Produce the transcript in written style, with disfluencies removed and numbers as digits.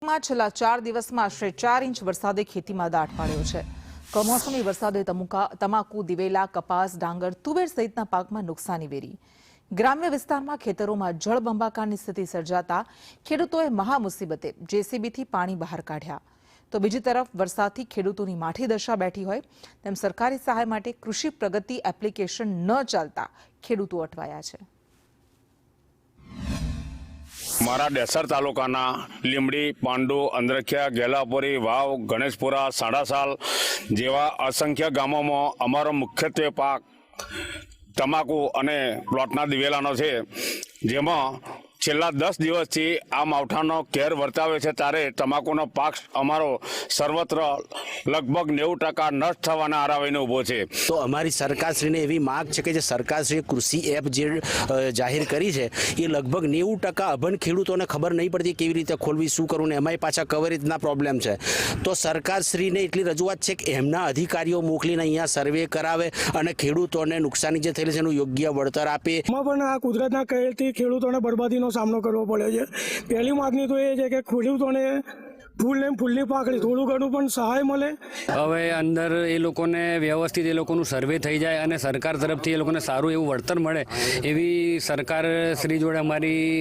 ડાંગમાં છેલ્લા 4 દિવસમાં આશરે 4 ઇંચ વરસાદે ખેતીમાં દાટ પાડ્યો છે। કમોસમી વરસાદે તમાકુ, દિવેલા, કપાસ, ડાંગર, તુવેર સહિતના પાકમાં નુકસાની વેરી। ગ્રામ્ય વિસ્તારમાં ખેતરોમાં જળબંબાકારની સ્થિતિ સર્જાતા ખેડૂતોએ મહામુસીબતે જેસીબીથી પાણી બહાર કાઢ્યા। તો બીજી તરફ વરસાદથી ખેડૂતોની માઠી દશા બેઠી હોય તેમ સરકારી સહાય માટે કૃષિ પ્રગતિ એપ્લિકેશન ન ચાલતા ખેડૂતો અટવાયા છે। મારા ડેસર તાલુકાના લીમડી, પાંડુ, અંદ્રખ્યા, ગેલાપુરી, વાવ, ગણેશપુરા, સાડાસાલ જેવા અસંખ્ય ગામોમાં અમારો મુખ્યત્વે પાક તમાકુ અને પ્લોટના દિવેલાનો છે, જેમાં છેલ્લા 10 દિવસથી આ માવઠાનો કેર વર્તાવે છે। ત્યારે તમાકુનો પાક અમારો સર્વત્ર લગભગ 90% નષ્ટ થવાના આરાવીને ઊભો છે। તો અમારી સરકારશ્રીને એવી માંગ છે કે જે સરકારશ્રીએ કૃષિ એપ જે જાહેર કરી છે એ લગભગ 90% અભણ ખેડૂતોને ખબર નહીં પડતી કેવી રીતે ખોલવી, શું કરવું, ને એમાંય પાછા કવરેજના પ્રોબ્લેમ છે। તો સરકારશ્રીને એટલી રજૂઆત છે કે એમના અધિકારીઓ મોકલીને અહીંયા સર્વે કરાવે અને ખેડૂતોને નુકસાની જે થયેલી છે એનું યોગ્ય વળતર આપે। એમાં પણ આ કુદરતના કહેરથી ખેડૂતોને બરબાદીનો સામનો કરવો પડે છે। પહેલી માગણી તો એ છે કે ખેડૂતોને ફૂલની પાકડી થોડું ઘણું પણ સહાય મળે। હવે અંદર એ લોકોને વ્યવસ્થિત એ લોકોનું સર્વે થઈ જાય અને સરકાર તરફથી એ લોકોને સારું એવું વળતર મળે એવી સરકાર શ્રી જોડે અમારી